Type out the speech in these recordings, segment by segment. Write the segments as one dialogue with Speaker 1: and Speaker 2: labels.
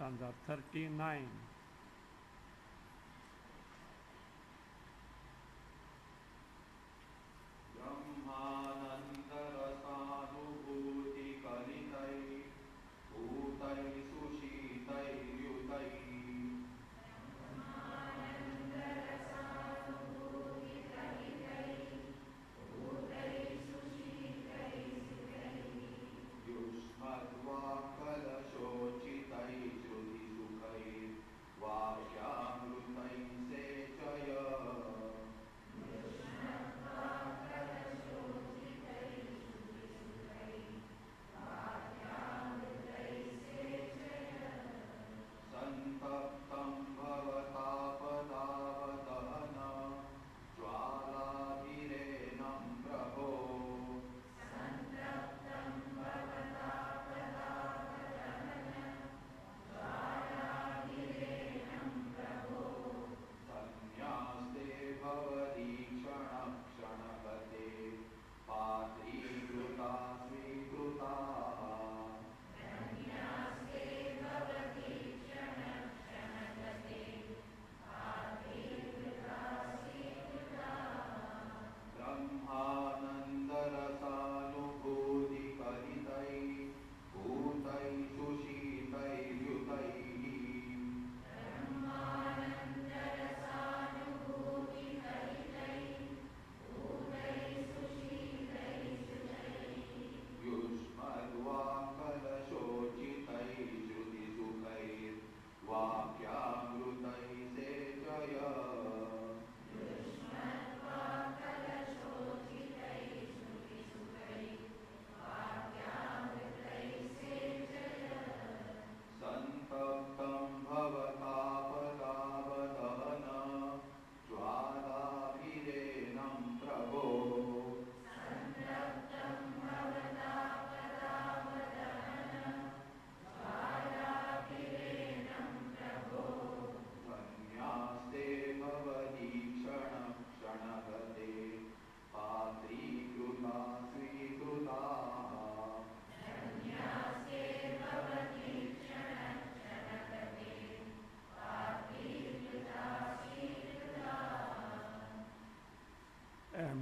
Speaker 1: stanza 39.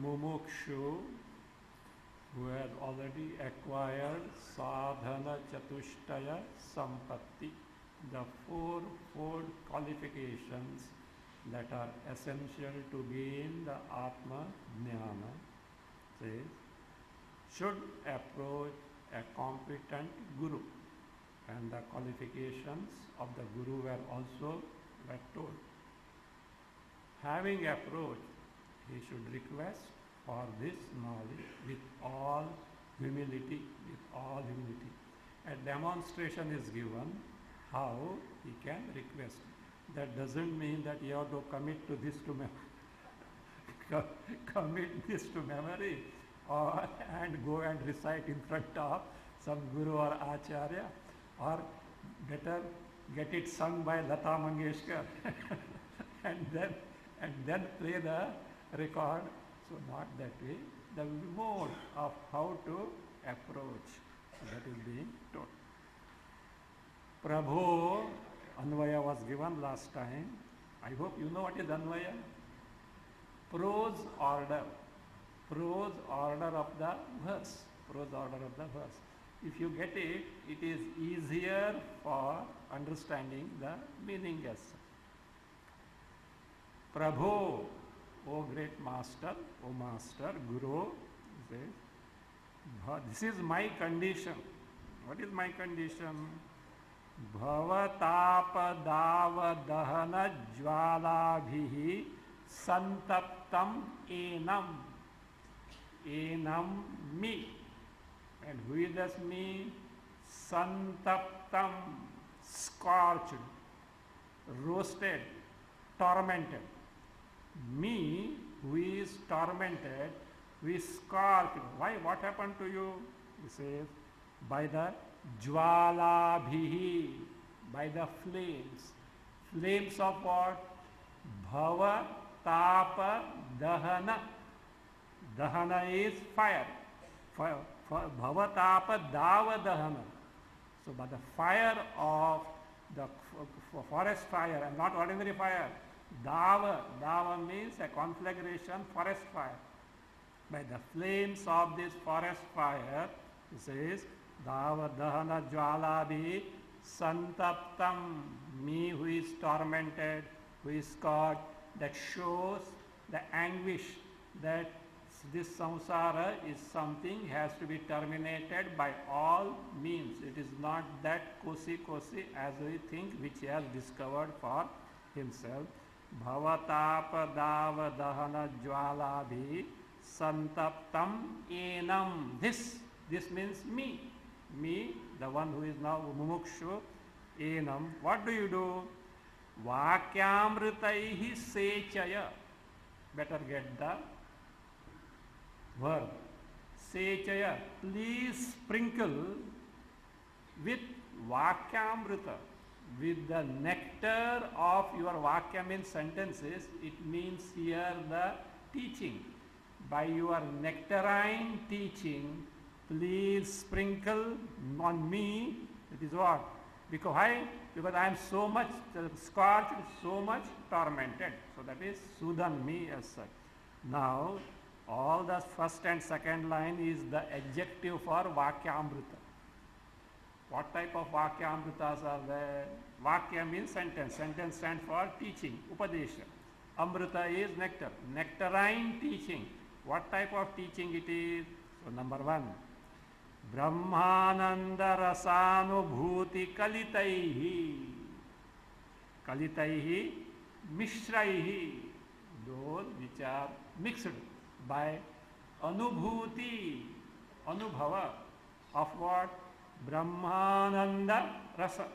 Speaker 1: Mumukshu who had already acquired sadhana chatushtaya sampatti, the fourfold qualifications that are essential to gain the Atma Jnana, says, should approach a competent guru. And the qualifications of the guru were also told. Having approached, he should request for this knowledge with all humility, A demonstration is given how he can request. That doesn't mean that you have to commit to this to memory, commit this to memory, and go and recite in front of some guru or acharya, or better get it sung by Lata Mangeshkar and then play the record. So not that way. The mode of how to approach, so that is being taught. Prabhu, Anvaya was given last time. I hope you know what is Anvaya. Prose order of the verse. If you get it, it is easier for understanding the meaning as such. Prabhu, O great master, O master, Guru, says, this is my condition. What is my condition? Bhavatapa dahana jvalabhihi santaptam enam. Enam me. And who is this me? Santaptam, scorched, roasted, tormented. Me, who is tormented, who is scorched. Why? What happened to you? He says, by the jvalabhihi, by the flames. Flames of what? Bhava, tapa, dahana. Dahana is fire. Bhava, tapa, dava, dahana. So by the fire of the forest fire, and not ordinary fire. Dava means a conflagration forest fire. By the flames of this forest fire, it says, Dava dahana jwalabhi santaptam, me who is tormented, who is caught, that shows the anguish that this samsara is something has to be terminated by all means. It is not that kosi as we think, which he has discovered for himself. Bhavatapa dava dahana jwalabhi santaptam enam. This means me, the one who is now mumukshu. Enam, what do you do? Vakyamritaihi sechaya. Better get the verb. Sechaya, please sprinkle with vakyamrita, with the nectar of your vakya means sentences. It means here the teaching. By your nectarine teaching, please sprinkle on me. It is what? Because I am so much scorched, so much tormented. So that is Sudan me as such. Now, all the first and second line is the adjective for Vakyamrita. What type of Vakyamritas are there? Vakya means sentence. Sentence stands for teaching, Upadesha. Amrita is nectar. Nectarine teaching. What type of teaching it is? So number one, Brahmananda rasanubhuti kalitaihi. Kalitaihi mishraihi. Those which are mixed by anubhuti, anubhava of what? Brahmananda rasa.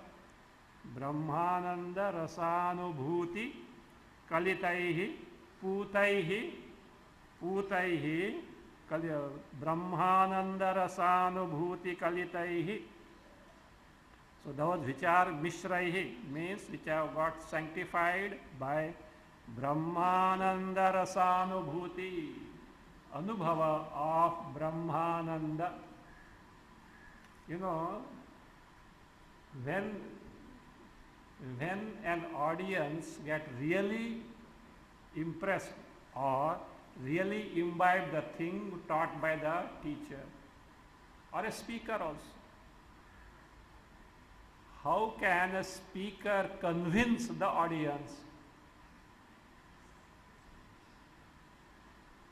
Speaker 1: Brahmananda rasanubhuti kalitaihi putaihi. Putaihi Brahmananda rasanubhuti kalitaihi. So those which are mishraihi means which have got sanctified by Brahmananda rasanubhuti, anubhava of Brahmananda. You know, when an audience get really impressed or really imbibe the thing taught by the teacher or a speaker also, how can a speaker convince the audience?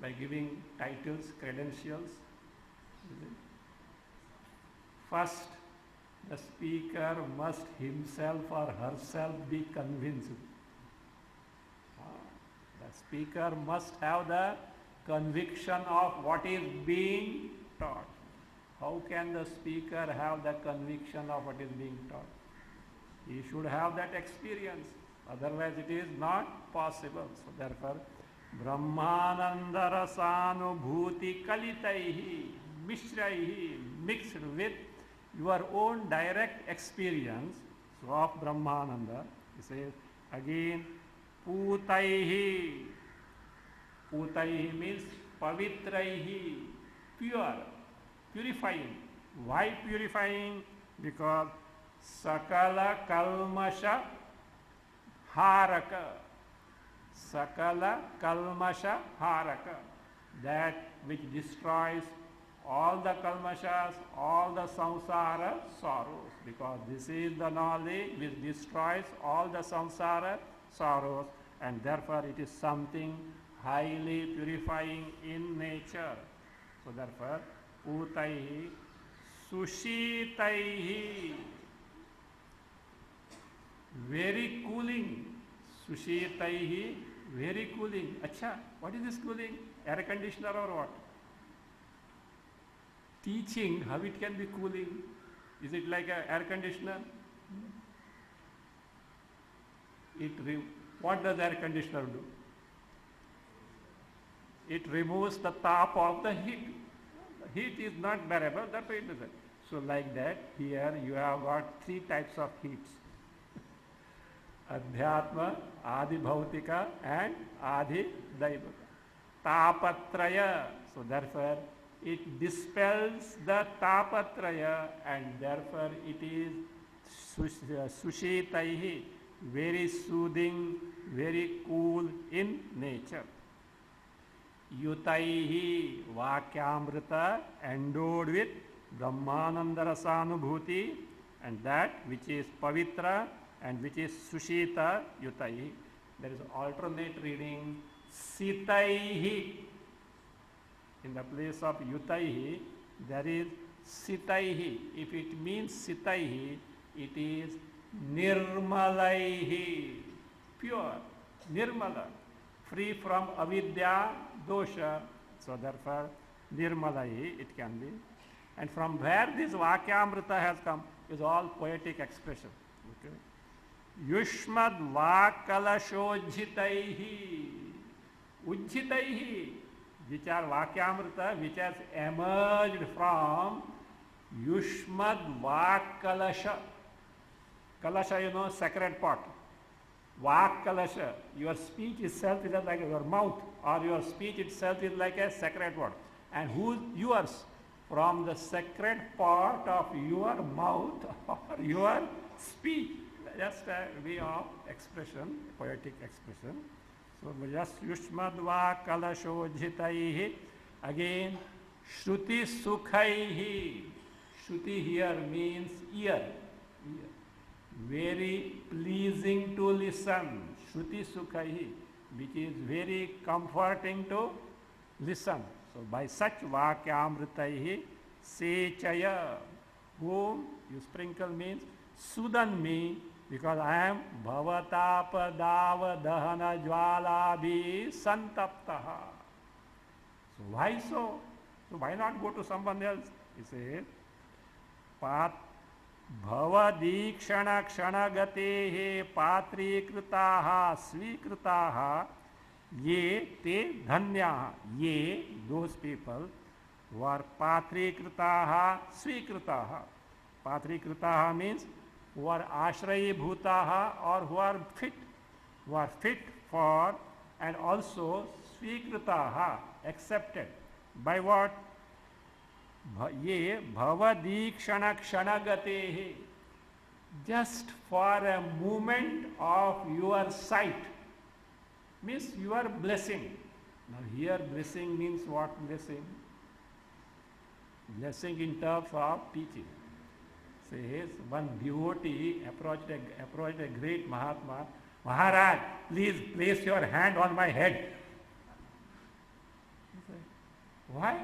Speaker 1: By giving titles, credentials. First, the speaker must himself or herself be convinced. The speaker must have the conviction of what is being taught. How can the speaker have the conviction of what is being taught? He should have that experience. Otherwise it is not possible. So therefore, Brahmananda rasanubhuti kalitaihi mishraihi, mixed with your own direct experience. So of Brahmananda, he says again, putaihi. Putaihi means pavitraihi, pure, purifying. Why purifying? Because sakala kalmasha haraka. Sakala kalmasha haraka. That which destroys all the kalmashas, all the samsara sorrows. Because this is the knowledge which destroys all the samsara sorrows, and therefore it is something highly purifying in nature. So therefore, utaihi sushitaihi, very cooling. Sushitaihi, very cooling. Acha, what is this cooling? Air conditioner or what? Teaching, how it can be cooling? Is it like an air conditioner? What does air conditioner do? It removes the top of the heat. The heat is not bearable, that's why it does it. So like that, here you have got three types of heats. Adhyatma, Adi Bhautika and Adi Daivaka. Tapatraya. So therefore, it dispels the tapatraya and therefore it is Sushitaihi, very soothing, very cool in nature. Yutaihi, Vakyamrita, endowed with Brahmananda Rasanubhuti, and that which is Pavitra and which is Sushita Yutaihi. There is alternate reading Sitaihi. In the place of Yutaihi, there is Sitaihi. If it means Sitaihi, it is Nirmalaihi, pure, Nirmala, free from avidya, dosha. So therefore, Nirmalaihi it can be. And from where this Vakyamrita has come is all poetic expression. Okay. Yushmad Vakalashodjitaihi, Ujjitaihi, which are Vakyamrita, which has emerged from Yushmad Vakalasha. Kalasha, you know, sacred pot. Vak Kalasha, your speech itself is like your mouth, or your speech itself is like a sacred pot. And who's yours? From the sacred part of your mouth or your speech. Just a way of expression, poetic expression. So just Yushmadva Kalashojhitaihi. Again, Shruti Sukhaihi. Shruti here means ear. Very pleasing to listen. Shruti Sukhaihi, which is very comforting to listen. So by such Vakyamritaihi Sechaya, whom you sprinkle means Sudan me, because I am Bhavatapa Dahana Jwalabhi Santaptaha. So why so? So why not go to someone else? He says, Pat Bhavadikshana Kshanagatehe Patrikritaha Svikritaha Ye te Dhanyaha. Ye, those people who are Patrikritaha Svikritaha. Patrikritaha means who are Ashrayi Bhutaha, or who are fit for, and also Svikritaha, accepted. By what? Ye Bhavadikshana Kshanagatehe, just for a moment of your sight, means your blessing. Now here blessing means what blessing? Blessing in terms of teaching. Says one devotee approached a great Mahatma. Maharaj, please place your hand on my head. Why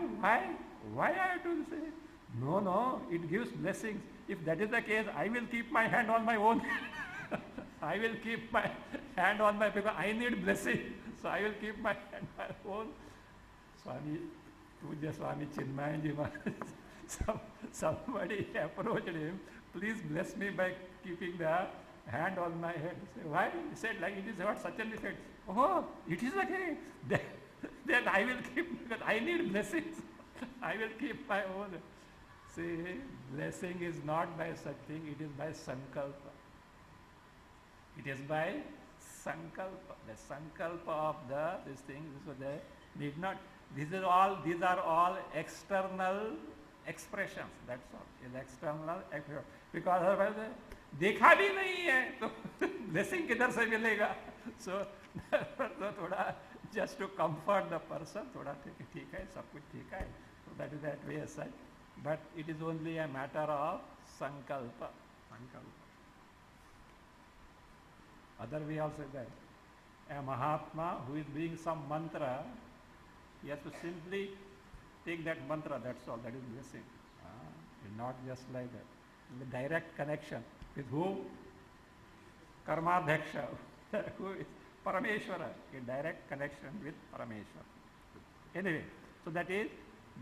Speaker 1: I have to say? No, it gives blessings. If that is the case, I will keep my hand on my own. I will keep my hand on my, because I need blessing. So I will keep my hand on my own. Swami, Puja Swami Chinmayanji Maharaj, somebody approached him, please bless me by keeping the hand on my head. Say, why? He said, like it is what Satchan said. Oh, it is the case. Then I will keep, because I need blessings. I will keep my own. See, blessing is not by such thing, it is by sankalpa. It is by sankalpa. The sankalpa of this thing, so they need not, these are all external expressions, that's all. Is external expression. Because otherwise, देखा भी नहीं है, तो blessing किधर से मिलेगा? So थोड़ा just to comfort the person, थोड़ा ठीक है, सब कुछ ठीक है. So that is that way aside. But it is only a matter of sankalpa. Other way also that a Mahatma who is doing some mantra, he has to simply take that mantra, that's all, that is blessing. Not just like that. The direct connection with whom? Karmadhaksha, who is Parameshwara, a direct connection with Parameshwara. Anyway, so that is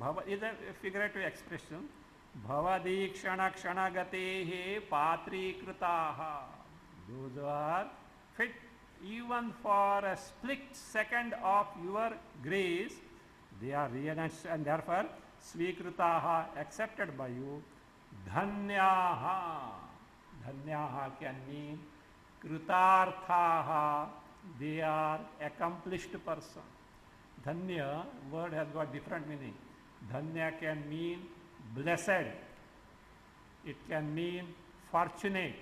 Speaker 1: a figurative expression. Bhavadikshana kshanagatehe patrikritaha. Those who are fit even for a split second of your grace, they are realized, and therefore svikritaha, accepted by you. Dhanyaha. Dhanyaha can mean kritarthaha, they are accomplished person. Dhanya word has got different meaning. Dhanya can mean blessed. It can mean fortunate,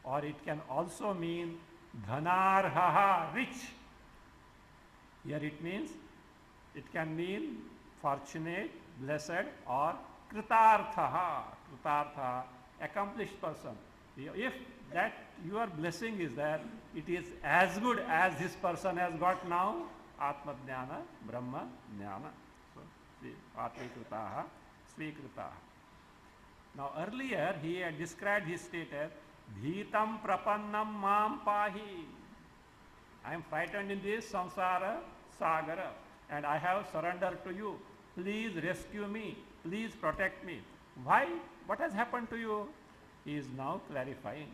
Speaker 1: or it can also mean dhanarhaha, rich. Here it means, it can mean fortunate, blessed, or kritarthaha, accomplished person. If that your blessing is there, it is as good as this person has got now, Atma Jnana, Brahma Jnana. So, Atmikritaha, Svikritaha. Now earlier he had described his state as Bhitam Prapannam Mam Pahi. I am frightened in this samsara sagara and I have surrendered to you. Please rescue me. Please protect me. Why? What has happened to you? He is now clarifying.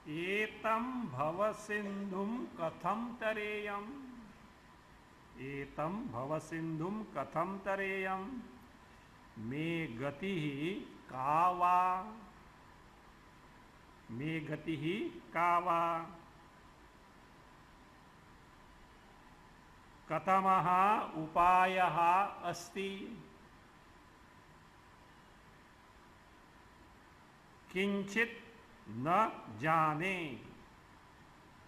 Speaker 1: Etam bhavasindhum katham tareyam. Etam bhavasindhum katham tareyam. Me gatihi kava. Me gatihi kava. Katamaha upayaha asti. Kinchit न जाने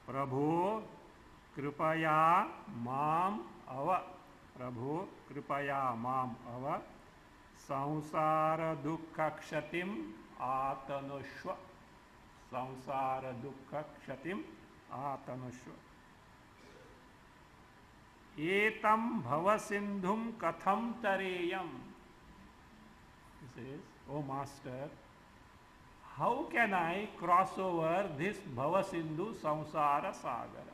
Speaker 1: प्रभो कृपया माम अव. प्रभो कृपया माम अव. संसार दुख क्षतिम आतनुष्व. संसार दुख क्षतिम आतनुष्व. एतम भवसिंधुम कथम तरेयम. He says, O Master, how can I cross over this Bhavasindhu Samsara Sagara?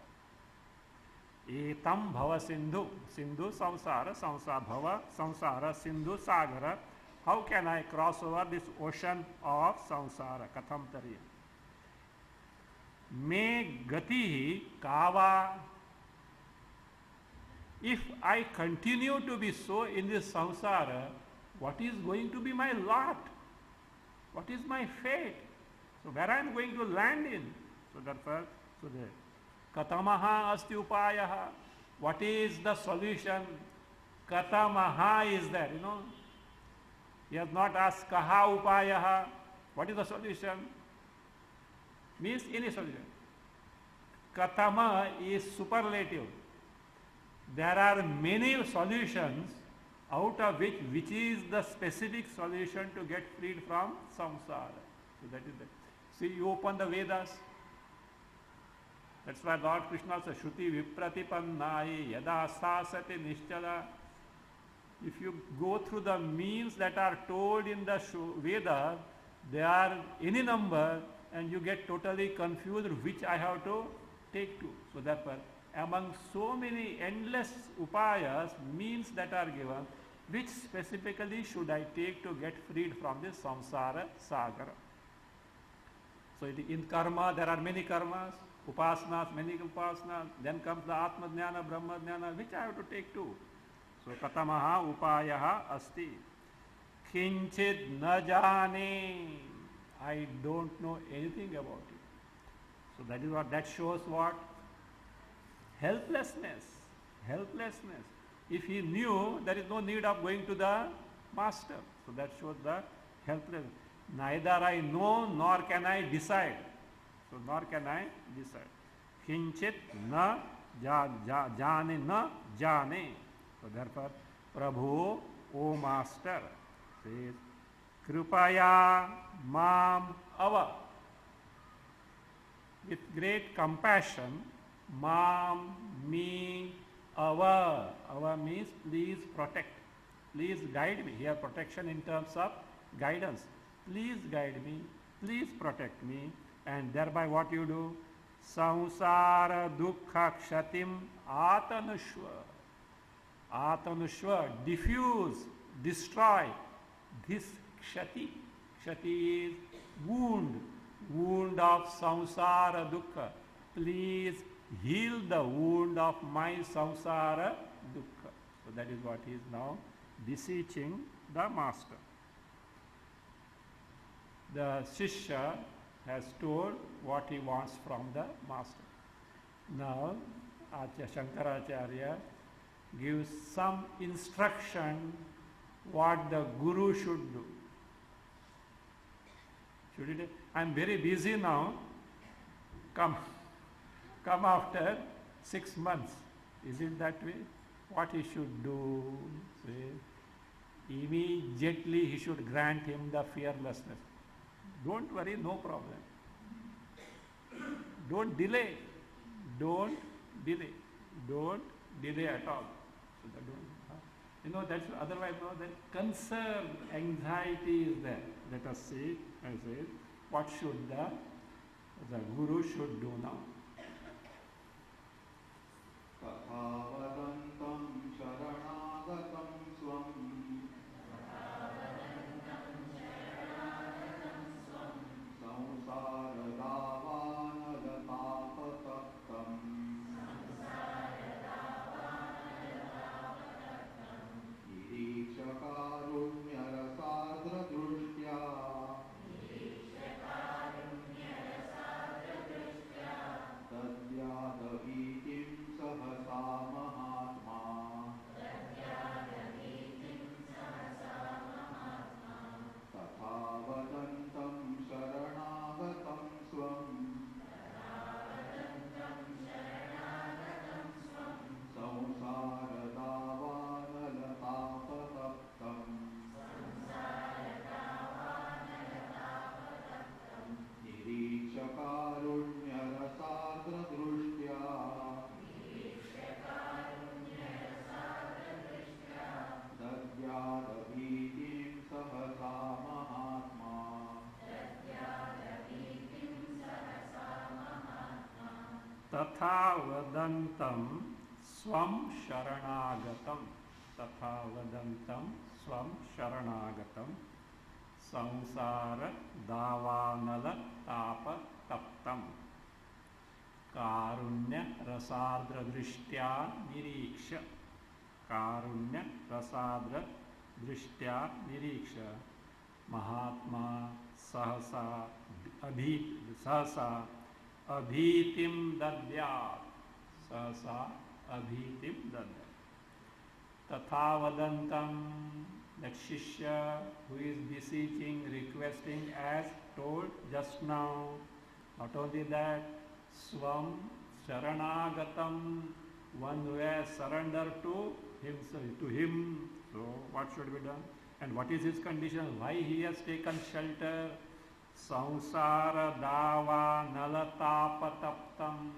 Speaker 1: Etam Bhavasindhu, Sindhu Samsara, Samsara Bhava, Samsara, Sindhu Sagara. How can I cross over this ocean of Samsara? Katham Tariya. Me Gatihi Kava. If I continue to be so in this Samsara, what is going to be my lot? What is my fate? So where I am going to land in? So therefore, so the Katamaha asti upayaha. What is the solution? Katamaha is there, you know. He has not asked kaha upayaha. What is the solution? Means any solution. Katama is superlative. There are many solutions, out of which is the specific solution to get freed from samsara. So that is that. See, you open the Vedas. That's why Lord Krishna says, Shruti vipratipannayi yada sasati nischala. If you go through the means that are told in the Veda, they are any number and you get totally confused which I have to take to. So therefore, among so many endless upayas, means that are given, which specifically should I take to get freed from this samsara sagara? So in karma, there are many karmas, upasanas, many upasanas. Then comes the Atma Jnana, Brahma Jnana, which I have to take to. So katamaha upayaha asti. Kinchid na jane. I don't know anything about it. So that is what, that shows what? Helplessness. Helplessness. If he knew, there is no need of going to the master. So that shows the helpless. Neither I know nor can I decide. So nor can I decide. Kinchit na jane na jane. So therefore, Prabhu, O Master, says, Kripaya mam ava. With great compassion, mam, me, ava. Ava means please protect. Please guide me. Here protection in terms of guidance. Please guide me. Please protect me. And thereby what you do? Samsara dukkha kshatim atanushva. Atanushva, diffuse, destroy this kshati. Kshati is wound. Wound of samsara dukkha. Please heal the wound of my samsara dukkha. So that is what he is now beseeching the master. The Shishya has told what he wants from the master. Now, Shankaracharya gives some instruction what the Guru should do. Should it? I am very busy now. Come after 6 months. Is it that way? What he should do? Say, immediately he should grant him the fearlessness. Don't worry, no problem. Don't delay. Don't delay. Don't delay at all. So that don't, that's otherwise the concern, anxiety is there. Let us see. I say, what should the Guru should do now?
Speaker 2: Tatavadantam sharanagatam swam samsara davanalatapataktam nirikshakarunyarasadra drushtya tadyadavitim sahasa mahatma tatavadantam sharanagatam swam samsara davanalatapataktam nirikshakarunyarasadra drushtya dadyadavitim sahasa mahatma
Speaker 1: Tatha vadantam swam sharanagatam. Tatha vadantam swam sharanagatam. Samsara davanala tapa taptam. Karunya rasardra drishtya niriksha. Karunya rasardra drishtya niriksha. Mahatma sahasa abhitim dadyat. Sahasa abhitim dadyat. Tatha vadantam, that Shishya who is beseeching, requesting as told just now. Not only that, Swam Sharanagatam, one who has surrendered to himself, to him. So what should be done? And what is his condition? Why he has taken shelter? Samsara dava nalatapa taptam.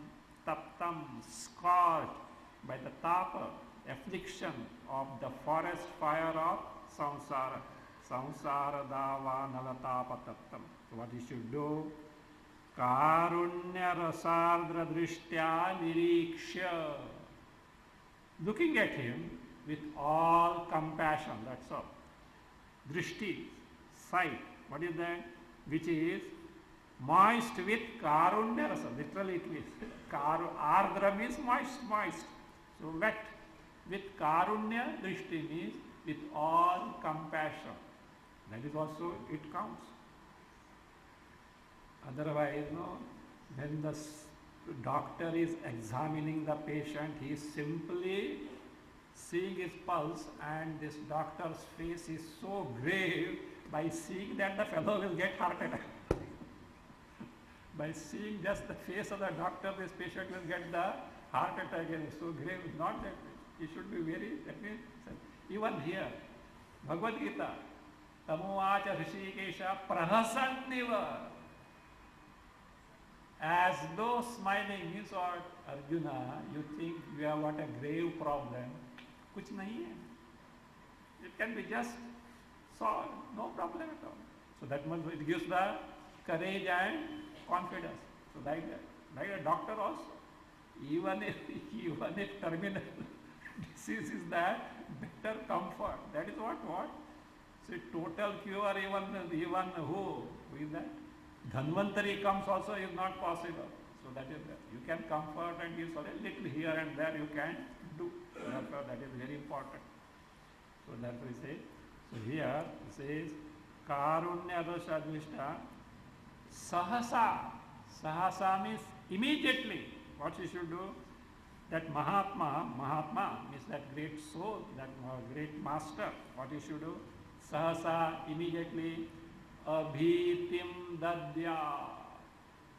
Speaker 1: Taptam, scorched by the tapa, affliction of the forest fire of samsara. Samsara dava nalatapa taptam. So what he should do? Karunya rasardra drishtya niriksha. Looking at him with all compassion, that's all. Drishti, sight, what is that? Which is moist with karunya rasa. Literally it means ardra means moist. So wet with karunya drishti means with all compassion. That is also, it counts. Otherwise, when the doctor is examining the patient, he is simply seeing his pulse, and this doctor's face is so grave By seeing that, the fellow will get heart attack. By seeing just the face of the doctor, this patient will get the heart attack. And so grave, not that way. He should be very, that means, even here, Bhagavad Gita, Tamuvacha Rishikesha Prahasanniva. As though smiling means what? Arjuna, you think you have got a grave problem. Kuch nahi hai. It can be just solved, no problem at all. So that much it gives the courage and confidence. So like a doctor also, even if terminal disease is that, better comfort. That is what? See, total cure, even who is that? Dhanvantari comes also is not possible. So that is that. You can comfort and give a little here and there you can do. Therefore, that is very important. So that's what we say. So here it says, Karunya Dosha Advishta Sahasa. Sahasa means immediately. What she should do? That Mahatma means that great soul, that great master. What he should do? Sahasa, immediately. Abhitim Dadya.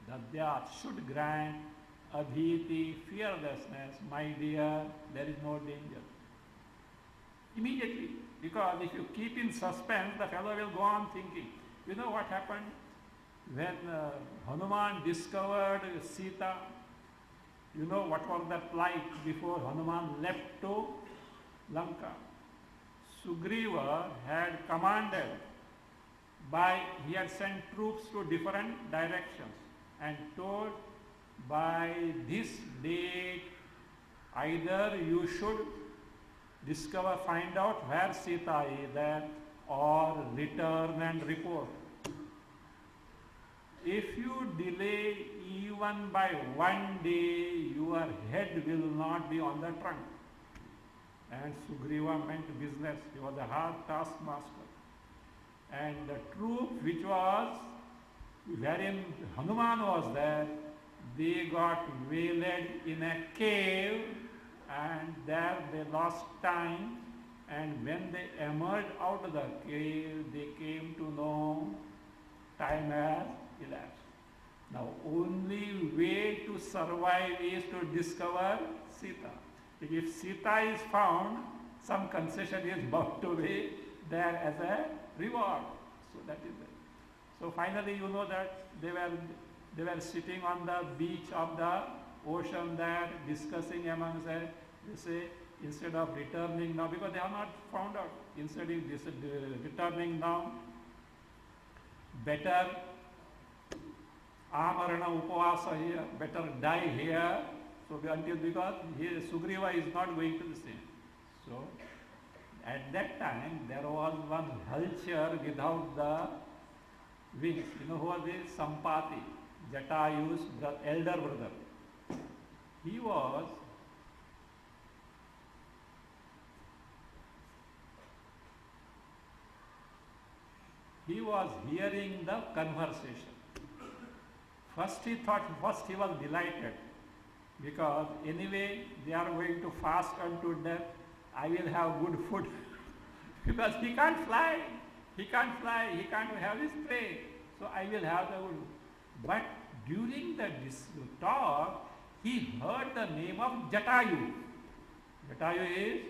Speaker 1: Dadya should grant. Abhiti, fearlessness. My dear, there is no danger. Immediately. Because if you keep in suspense, the fellow will go on thinking. You know what happened? When Hanuman discovered Sita, you know what was the plight before Hanuman left to Lanka? Sugriva had commanded he had sent troops to different directions and told, by this date either you should find out where Sita is there, or return and report. If you delay even by one day, your head will not be on the trunk. And Sugriva meant business. He was a hard taskmaster. And the troop wherein Hanuman was there, they got waylaid in a cave, and there they lost time. And when they emerged out of the cave, they came to know time has elapsed. Now, only way to survive is to discover Sita. If Sita is found, some concession is bound to be there as a reward. So that is it. So finally, you know that they were sitting on the beach of the ocean there, discussing among themselves. They say, instead of returning now, because they have not found out, instead of returning now, better amarana upavasa here, better die here. So because Sugriva is not going to the same. So at that time there was one vulture without the wings. You know who was this? Sampati, Jatayu's elder brother. He was hearing the conversation. First he was delighted, because anyway they are going to fast unto death. I will have good food. Because he can't fly, he can't have his prey. So I will have the good. But during the talk, he heard the name of Jatayu. Jatayu is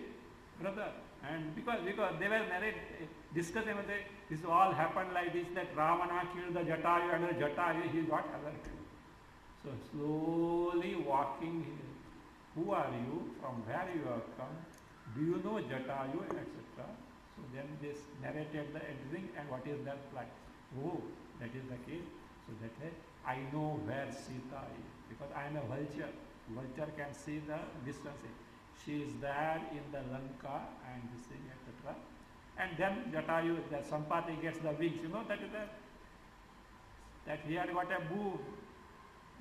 Speaker 1: brother. And because they were discussing, this all happened like this, that Ravana killed the Jatayu, and the Jatayu, he got alerted. So slowly walking here. Who are you? From where you have come? Do you know Jatayu, etc.? So then this narrated the everything and what is that plight. Oh, that is the case. So that I know where Sita is, because I am a vulture. Vulture can see the distance. She is there in the Lanka and this thing, etc. And then Jatayu, the Sampati gets the wings. You know that is that he had got a boon.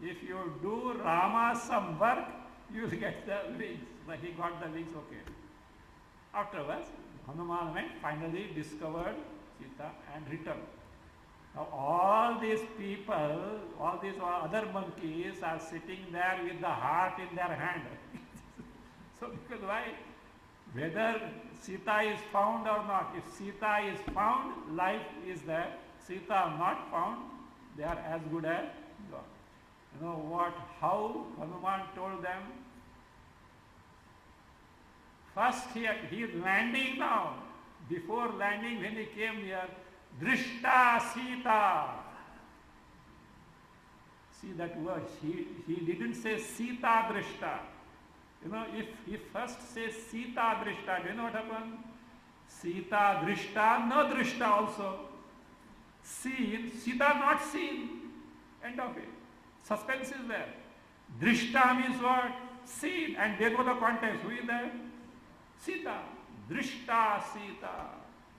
Speaker 1: If you do Rama some work, you will get the wings. But he got the wings, okay. Afterwards, Hanuman went, finally discovered Sita and returned. Now all these people, all these other monkeys are sitting there with the heart in their hand. So because why? Whether Sita is found or not. If Sita is found, life is there. Sita not found, they are as good as God. You know what? How Hanuman told them? First he is landing now. Before landing, when he came here, Drishta Sita. See that word. He didn't say Sita Drishta. You know, if he first says Sita Drishta, do you know what happened? Sita Drishta, no Drishta also. Seen, Sita not seen. End of it. Suspense is there. Drishta means what? Seen. And they know the context. Who is there? Sita. Drishta Sita.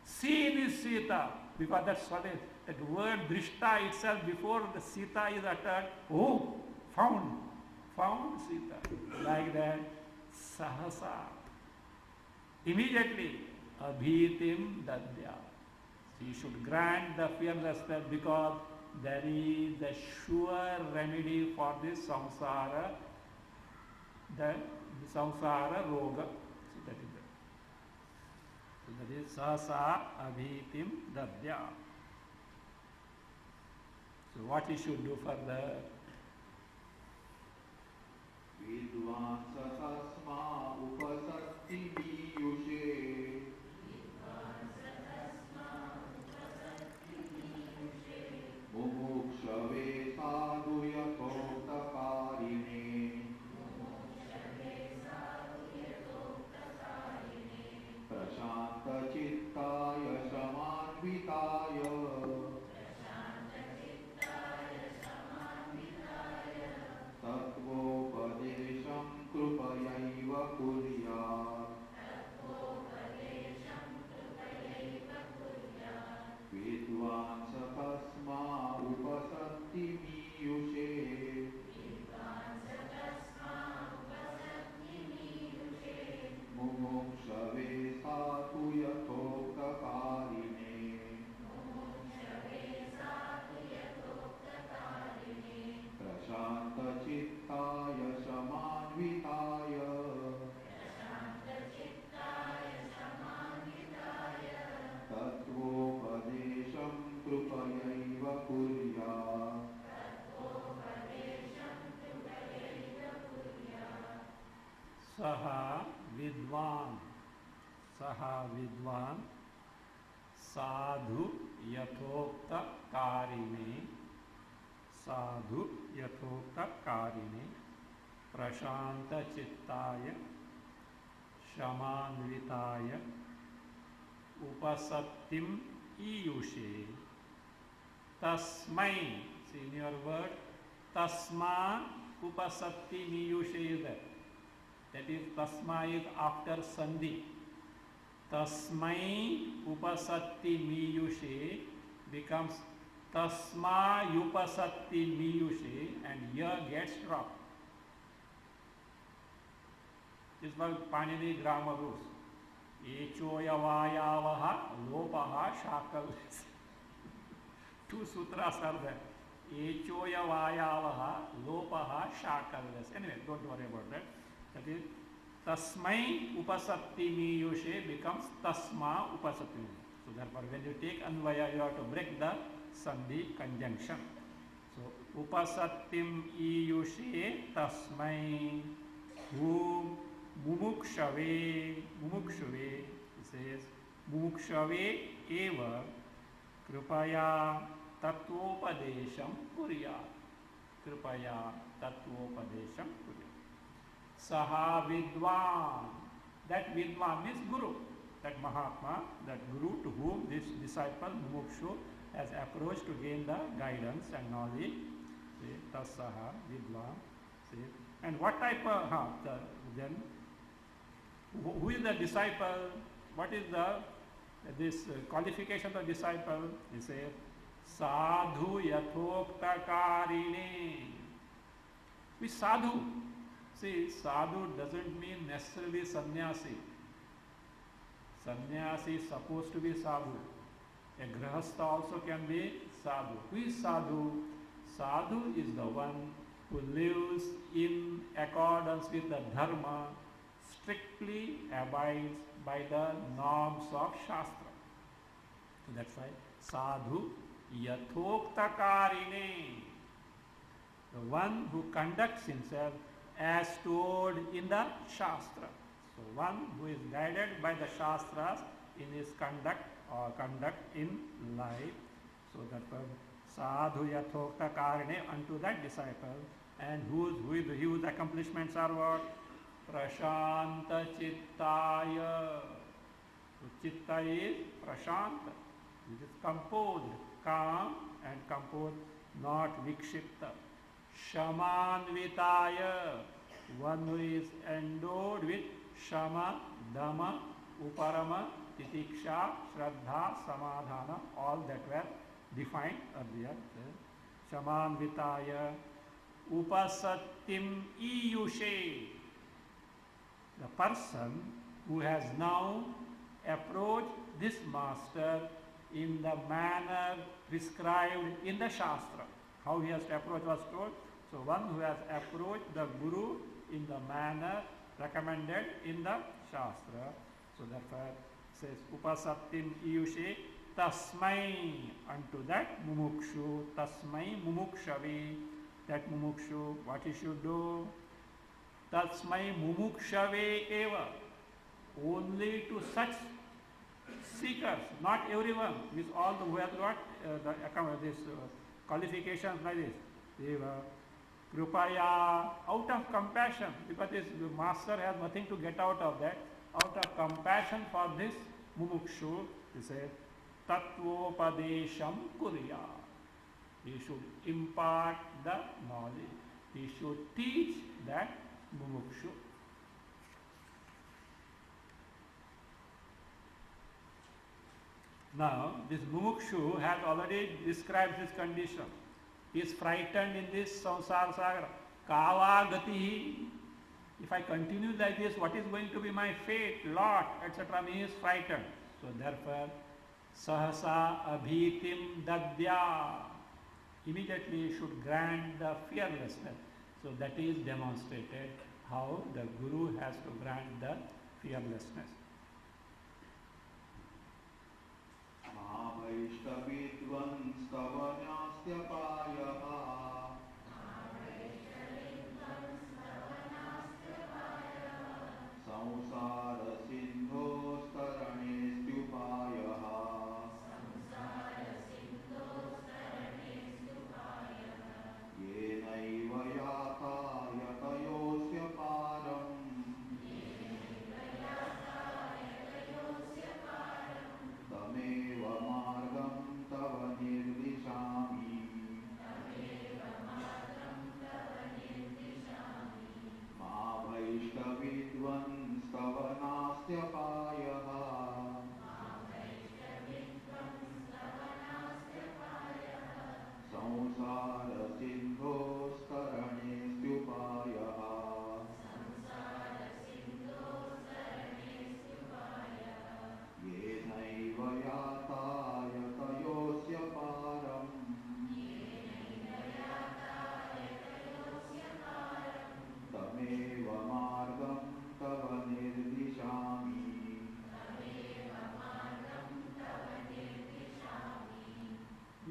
Speaker 1: Seen is Sita. Because that's what it, that word Drishta itself, before the Sita is uttered, oh, found. Found Sita. Like that. Sahasa. Immediately. Abhitim Dadya. You should grant the fearlessness, because there is the sure remedy for this samsara, the samsara roga. So that is sasa abhitim dadya. So what he should do further?
Speaker 2: Vidvansa tasma upasatti miyushe. Mumukshave sadhu yathotakarine. Prashanta chittaya samanvitaya. Tattvopadesham krupayaiva kuryat. Vidvansa tasma upasatti miyushe. Mumukshave sadhu yathotakarine. Prashanta chittaya samanvitaya. Tattvopadesham krupayaiva kuryat.
Speaker 1: Saha vidvan. Saha vidvan. Sadhu yathokta karine. Sadhu yathokta karine. Prashanta chittaya. Shamanvitaya. Upasattim iyushe. Tasmai. See in your word. Tasma upasatti miyushe is there. That is, tasma is after sandhi. Tasmai upasatti miyushe becomes tasma upasatti miyushe, and ya gets dropped. This was Panini grammar rules. Echoya vayavaha lopaha shakal. Two sutras are there. Echoya vayavaha lopaha shakal. Anyway, don't worry about that. That is, tasmai upasatti miyushe becomes tasma upasatti miyushe. So therefore, when you take anvaya, you have to break the sandhi conjunction. So upasattim iyushe tasmai whom mumukshave, it says mumukshave eva kripaya tattvopadesham kuryat. Kripaya tattvopadesham kuryat. Saha vidvan. That vidvan means guru. That Mahatma, that guru to whom this disciple Mumukshu has approached to gain the guidance and knowledge. See, tasaha vidvan. See, and what type of then who is the disciple? What is this qualification of the disciple? He says sadhu yathokta karine. Which sadhu? See, sadhu doesn't mean necessarily sannyasi. Sannyasi is supposed to be sadhu. A grihastha also can be sadhu. Who is sadhu? Sadhu is the one who lives in accordance with the dharma, strictly abides by the norms of Shastra. So that's why sadhu yathoktakarine, the one who conducts himself as told in the Shastra. So one who is guided by the Shastras in his conduct or conduct in life. So therefore sadhu yathoktakarine, unto that disciple, and whose accomplishments are what? Prashanta chittaya. So chitta is prashanta, it is composed, calm and composed, not vikshipta. Shamanvitaya, one who is endowed with shama, dama, uparama, titiksha, shraddha, samadhana, all that were defined earlier. Shamanvitaya, upasattim iyushe, the person who has now approached this master in the manner prescribed in the Shastra. How he has to approach was told. So one who has approached the Guru in the manner recommended in the Shastra. So therefore says upasattim iyushe tasmai, unto that mumukshu, tasmai mumukshave, that mumukshu, what he should do? Tasmai mumukshave eva, only to such seekers, not everyone, means all the who have got this qualifications like this. Eva krupaya, out of compassion, because this master has nothing to get out of that. Out of compassion for this mumukshu, he says, tattvopadesham kurya. He should impart the knowledge. He should teach that mumukshu. Now, this mumukshu has already described his condition. He is frightened in this samsara sagar. Kava gatihi. If I continue like this, what is going to be my fate, lot, etc. He is frightened. So therefore, sahasa abhitim dadya. Immediately should grant the fearlessness. So that is demonstrated how the Guru has to grant the fearlessness.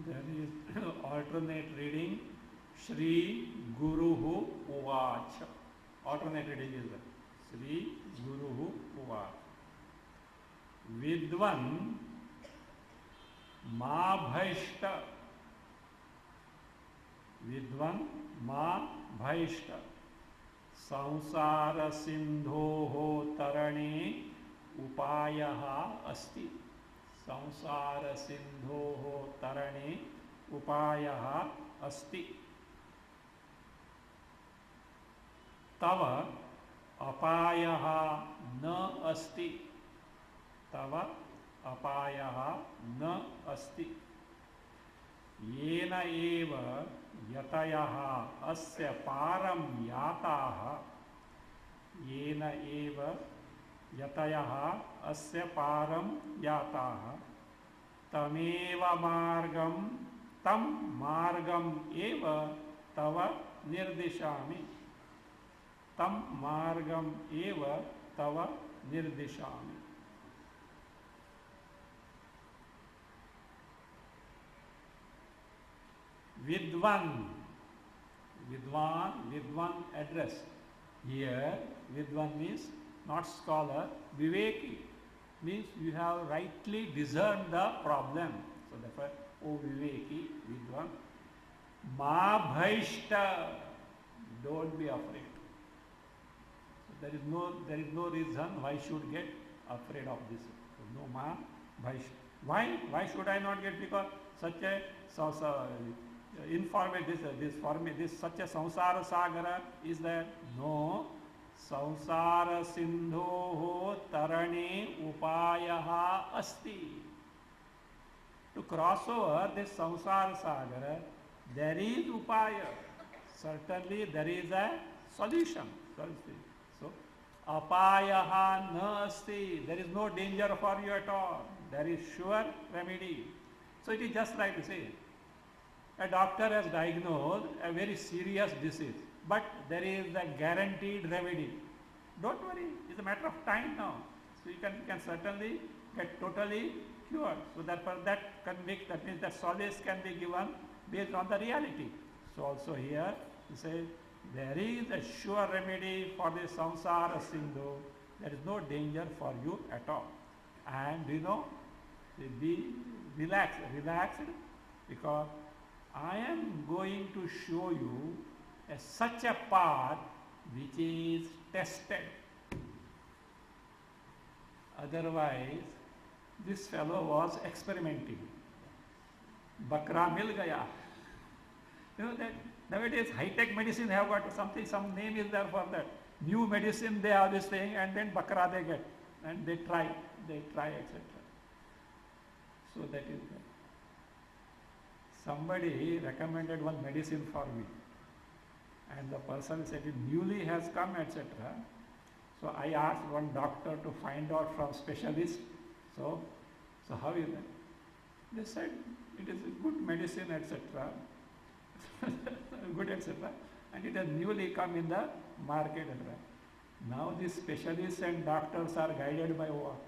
Speaker 1: There is alternate reading, Shri Guruhu Uvacha. Alternate reading is that. Shri Guruhu Uvacha. Vidvan Ma Bhaishta. Vidvan Ma Bhaishta. Samsara Sindhoho Tarane Upayaha Asti. Samsara Sindhoho Tarane Upayaha Asti. Tava Apayaha Na Asti. Tava Apayaha Na Asti. Yena eva yatayaha asya param yataha. Yena eva yatayaha asya param yataha. Tameva margam tam margam eva tava nirdishami. Tam margam eva tava nirdishami. Vidvan, Vidvan address. Here, Vidvan means not scholar, Viveki means you have rightly discerned the problem. So therefore, O Viveki, Vidvan, Ma Bhaishta, don't be afraid. So there is no reason why should get afraid of this. So no Ma Bhaishta. Why should I not get? Because such a this such a samsara sagara is there. No, samsara sindho tarane upayaha asti. To cross over this samsara sagara, there is upaya. Certainly there is a solution. So, apayaha na asti. There is no danger for you at all. There is sure remedy. So it is just like to say, a doctor has diagnosed a very serious disease, but there is a guaranteed remedy. Don't worry, it's a matter of time now. So you can certainly get totally cured. So therefore that means that solace can be given based on the reality. So also here you say there is a sure remedy for the samsara sindhu. There is no danger for you at all. And be relaxed because I am going to show you such a path which is tested. Otherwise, this fellow was experimenting. Bakra mil gaya. You know that nowadays high-tech medicine have got some name is there for that. New medicine they have this thing and then bakra they get and they try, etc. So that is that. Somebody recommended one medicine for me and the person said it newly has come, etc. So I asked one doctor to find out from specialist. So how is that? They said it is a good medicine, etc. Good, etc. And it has newly come in the market, etc. Now these specialists and doctors are guided by what?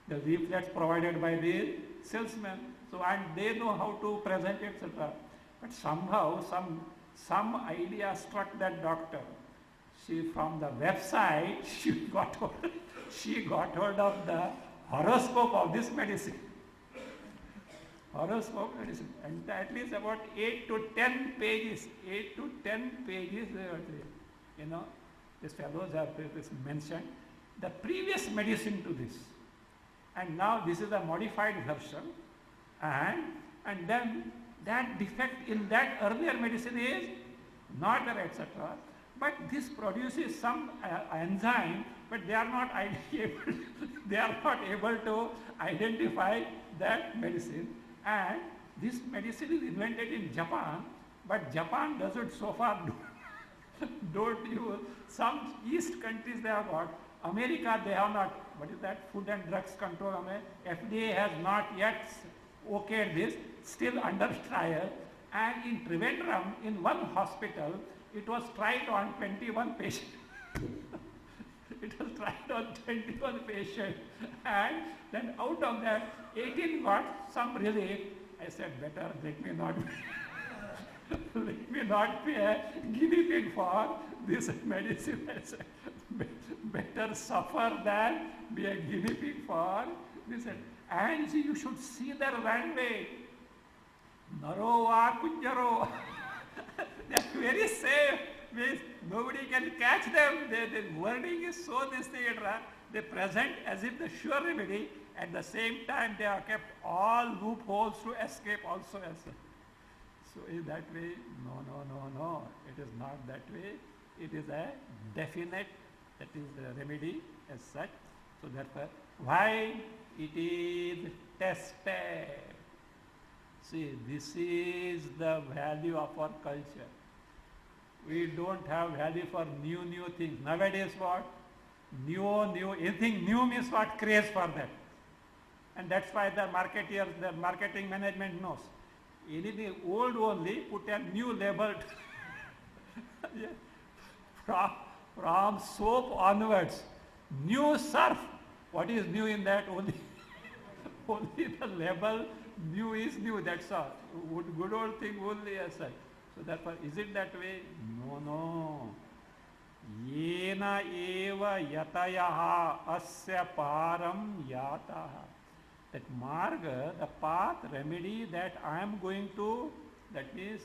Speaker 1: The leaflets provided by the salesman. So and they know how to present it, etc. But somehow some idea struck that doctor. She from the website she got hold of the horoscope of this medicine. Horoscope medicine, and at least about 8 to 10 pages. These fellows have mentioned the previous medicine to this, and now this is a modified version, and then that defect in that earlier medicine is not there, etc. But this produces some enzyme, but they are not able to identify that medicine. And this medicine is invented in Japan, but Japan doesn't so far don't use. Some East countries they have got. America they have not. What is that? Food and Drugs Control. FDA has not yet okayed this. Still under trial. And in Trivandrum, in one hospital, it was tried on 21 patients. It was tried on 21 patients, and then out of that, 18 got some relief. I said, better let me not be a guinea pig for this medicine. I said, better suffer than be a guinea pig for this. And see, you should see their runway. Naro va kunjaro. They are very safe. Nobody can catch them. The wording is so this thing. They present as if the sure remedy. At the same time, they have kept all loopholes to escape also. So in that way, no. It is not that way. It is a definite, that is the remedy as such. So therefore, why it is tested? See, this is the value of our culture. We don't have value for new things. Nowadays what? New, anything new means what? Craze for that. And that's why the marketeers, the marketing management knows. Anything old only, put a new label. Yeah. From soap onwards, new surf. What is new in that? Only, only the label new is new, that's all. Good old thing only as such. So therefore, is it that way? No, no. Yena eva yatayaha asya param yataha. That marga, the path, remedy that I am going to, that means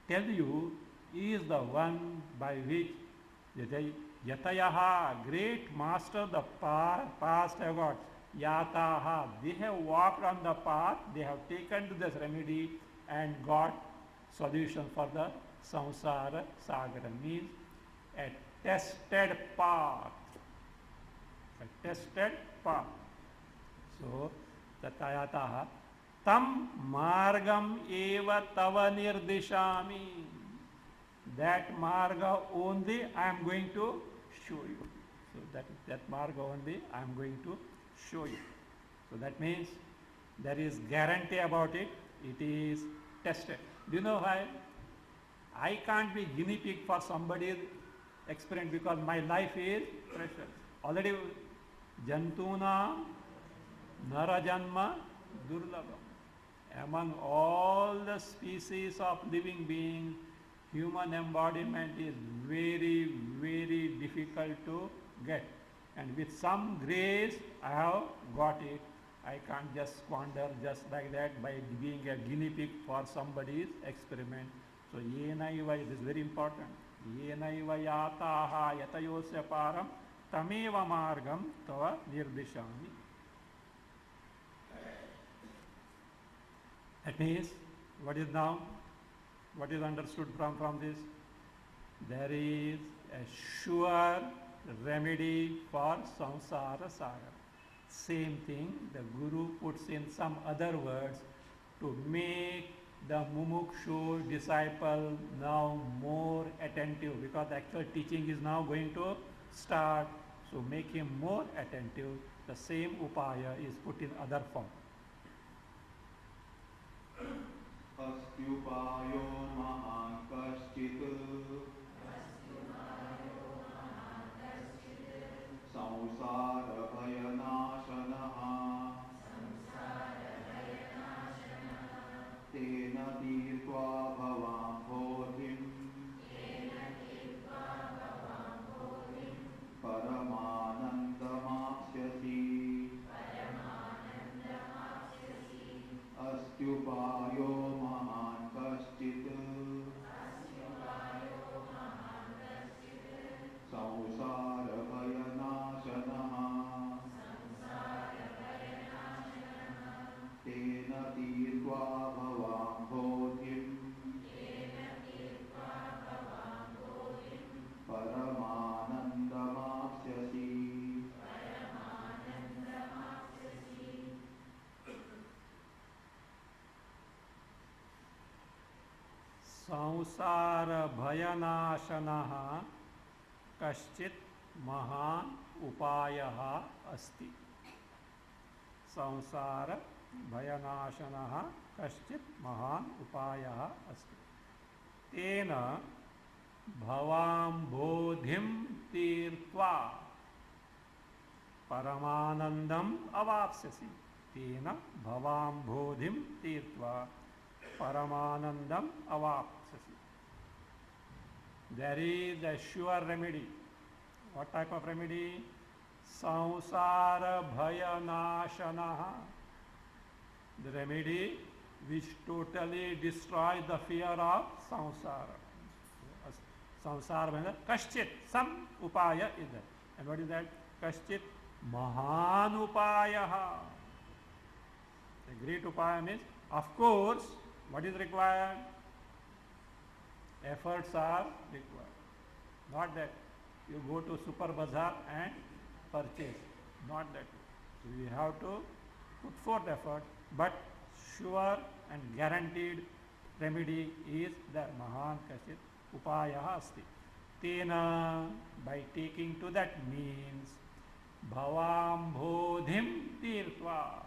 Speaker 1: tell you, is the one by which yatayaha, great master, the past have got, yataha, they have walked on the path, they have taken to this remedy and got solution for the samsara sagara, means a tested path. A tested path. So, tatayataha tam margam eva tava nirdishami. That marga only I am going to show you. So that marga only I am going to show you. So that means there is guarantee about it. It is tested. Do you know why? I can't be guinea pig for somebody's experiment because my life is precious. Already jantuna narajanma durlabham. Among all the species of living beings, human embodiment is very, very difficult to get. And with some grace, I have got it. I can't just squander just like that by being a guinea pig for somebody's experiment. So, yena iva, it is very important. Yena iva yataha yatayosya param tameva margam tava nirdishami. That means, what is now? What is understood from this? There is a sure remedy for samsara sagar. Same thing, the Guru puts in some other words to make the mumukshu disciple now more attentive, because the actual teaching is now going to start. So make him more attentive. The same upaya is put in other form.
Speaker 2: Astyupayo mahan kaschit samsara bhayanashanaha tena tirtva bhavam bodhim paramanandamapsyasi astyupayo mahan kaschit samsara bhayanashanaha tena tirtva bhavam bodhim paramanandamapsyasi.
Speaker 1: Samsara bhayanashanaha kaschit mahan upayaha asti. Samsara bhayanashanaha kaschit mahan upayaha asti. Tena bhavam bodhim tirtva paramanandam avapsyasi. Tena bhavam bodhim tirtva paramanandam avapsyasi. There is a sure remedy. What type of remedy? Samsara bhayanashanaha. The remedy which totally destroys the fear of samsara. Samsara means kaschit, some upaya is there. And what is that? Kaschit mahan upayaha. The great upaya means, of course, what is required? Efforts are required. Not that you go to super bazaar and purchase. Not that way. So we have to put forth effort, but sure and guaranteed remedy is the mahan kaschit upaya asti. Tena, by taking to that means, bhavam bodhim tirtva.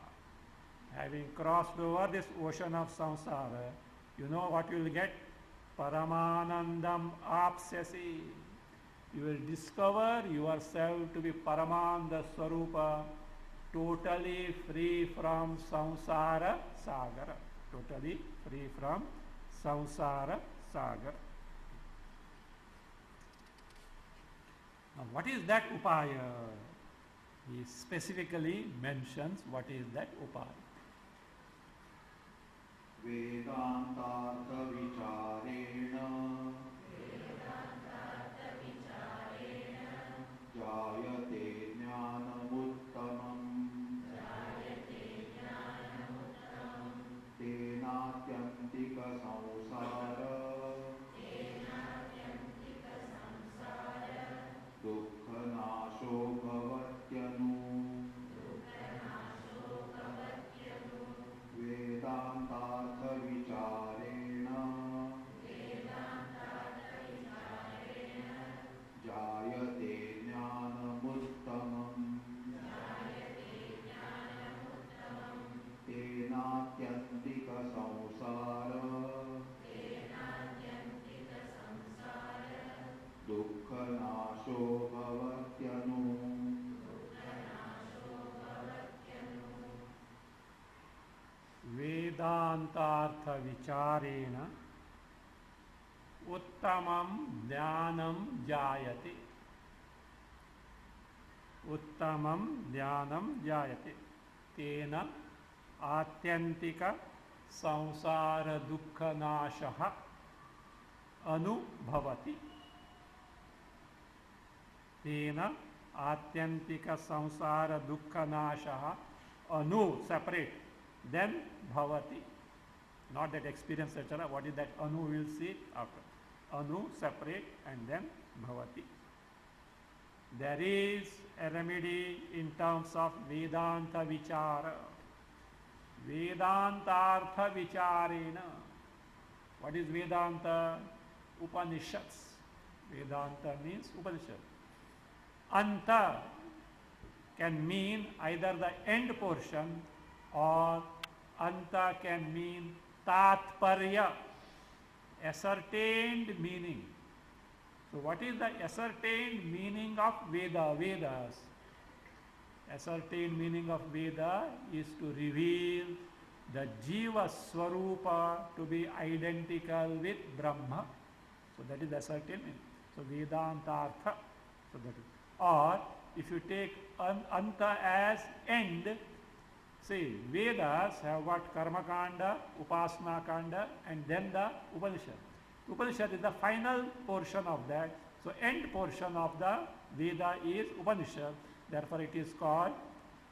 Speaker 1: Having crossed over this ocean of samsara, you know what you will get? Paramanandam apsyasi. you will discover yourself to be Paramanda Swarupa, totally free from Samsara Sagara. Totally free from Samsara Sagara. Now, what is that upaya? He specifically mentions what is that upaya.
Speaker 2: Vedantartha vicharena jayate jnanamuttamam tenatyantika samsara dukkha nasho bhavatyanu vedantartha vicharena jayate jnanamuttamam tenatyantika samsara dukkha nasho bhavatyanu.
Speaker 1: Vedantartha vicharena uttamam jnanam jayate. Uttamam jnanam jayate. Tena atyantika samsara dukkha nashaha anubhavati. Tena atyantika samsara dukkha nashaha anu, separate, then bhavati. Not that experience, etc. What is that anu, we'll see after. Anu, separate, and then bhavati. There is a remedy in terms of Vedanta vichara. Vedantartha vicharena. What is Vedanta? Upanishads. Vedanta means Upanishad. Anta can mean either the end portion, or anta can mean tatparya, ascertained meaning. So what is the ascertained meaning of Veda? Vedas. Ascertained meaning of Veda is to reveal the Jiva Swarupa to be identical with Brahma. So that is ascertained meaning. So Vedantartha. So that is. Or if you take anta as end, see, Vedas have got Karma Kanda, Upasana Kanda, and then the Upanishad. Upanishad is the final portion of that. So end portion of the Veda is Upanishad. Therefore it is called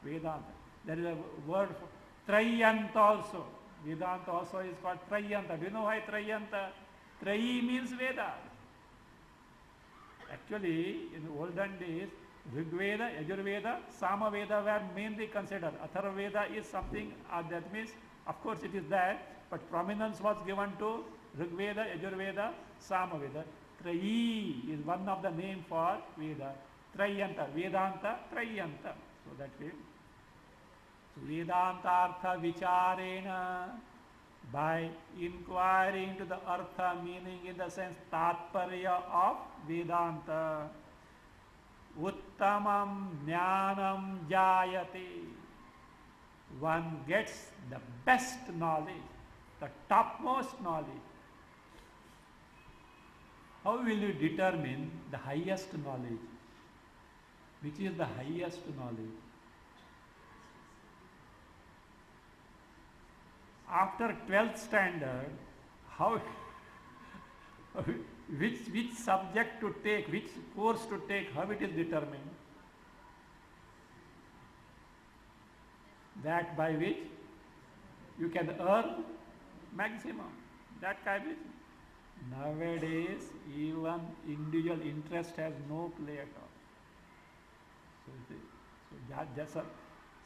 Speaker 1: Vedanta. There is a word for Trayanta also. Vedanta also is called Trayanta. Do you know why Trayanta? Trayi means Veda. Actually, in olden days, Rigveda, Yajurveda, Samaveda were mainly considered. Atharvaveda is something that means, of course it is that, but prominence was given to Rigveda, Yajurveda, Samaveda. Trayi is one of the name for Veda. Trayanta, Vedanta, Trayanta. So that way. So Vedantartha vicharena, by inquiring into the artha, meaning in the sense tatparya of Vedanta, uttamam jnanam jayate, one gets the best knowledge, the topmost knowledge. How will you determine the highest knowledge? Which is the highest knowledge? After 12th standard, how which subject to take, which course to take, how it is determined? That by which you can earn maximum. That kind of. Nowadays, even individual interest has no play at all. So just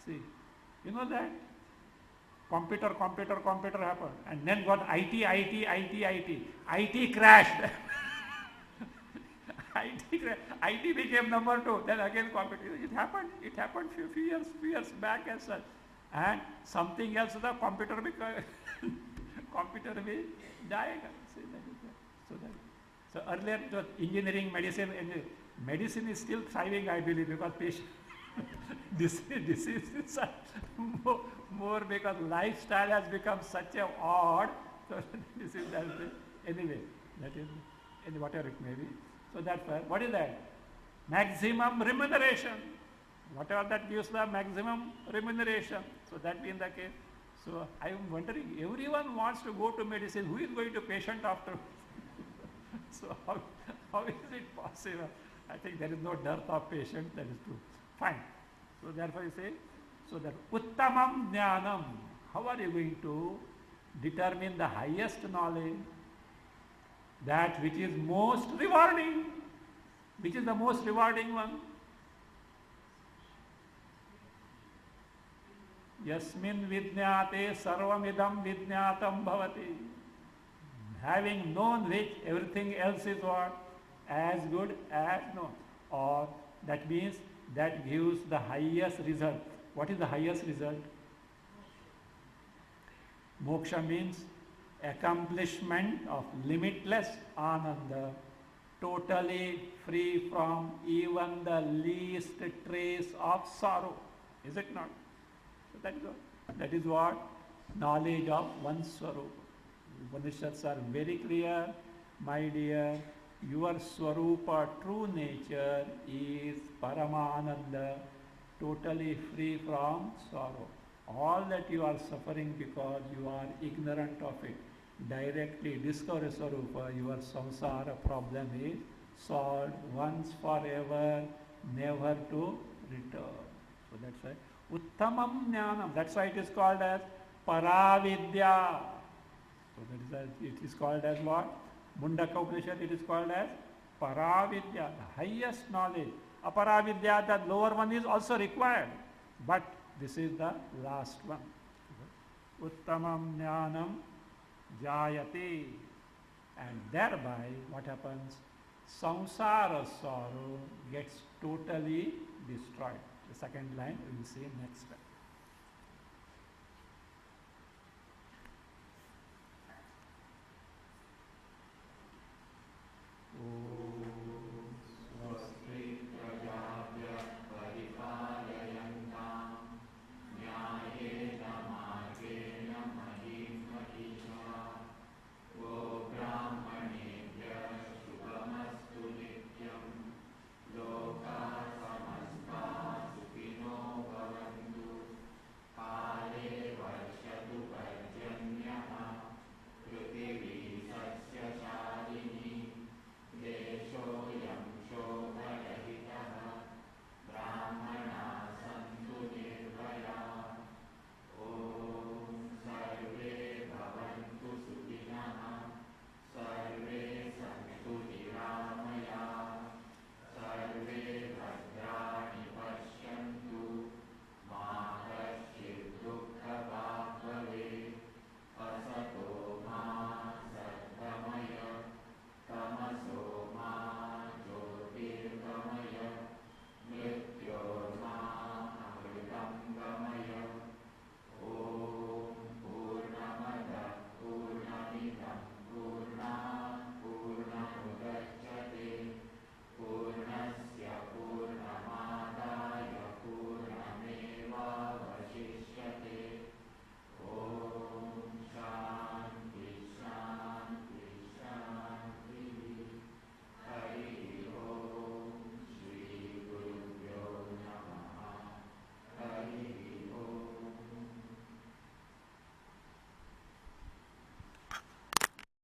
Speaker 1: see, you know that computer happened, and then got IT crashed. IT became number 2. Then again computer. It happened few years back as such. And something else, the computer will die. So earlier it was engineering, medicine, and medicine is still thriving, I believe, because patient diseases are more because lifestyle has become such a odd. So this is that. Anyway, that is whatever it may be. So that's why, what is that? Maximum remuneration. Whatever that gives the maximum remuneration. So that being the case. So I am wondering, everyone wants to go to medicine. Who is going to patient after? So how is it possible? I think there is no dearth of patient. That is true. Fine. So therefore you say, so that uttamam jnanam. How are you going to determine the highest knowledge? That which is most rewarding. Which is the most rewarding one? Yasmin vidnyate sarvamidam vidnyatam bhavati. Having known which, everything else is what? As good as known. Or that means that gives the highest result. What is the highest result? Moksha means accomplishment of limitless ananda, totally free from even the least trace of sorrow. Is it not? So that is what? Knowledge of one's Swarupa. Upanishads are very clear, my dear, your Swarupa, true nature is Paramananda, totally free from sorrow. All that you are suffering because you are ignorant of it, directly discover Swarupa, your samsara problem is solved once forever, never to return. So that's why Uttamam Jnanam, that's why it is called as Paravidya. So that is it is called as what? Mundaka Upanishad, it is called as Paravidya, the highest knowledge. Aparavidya, the lower one is also required, but this is the last one. Uttamam Jnanam Jayate. And thereby what happens? Samsara sorrow gets totally destroyed. The second line we will see next time. Oh.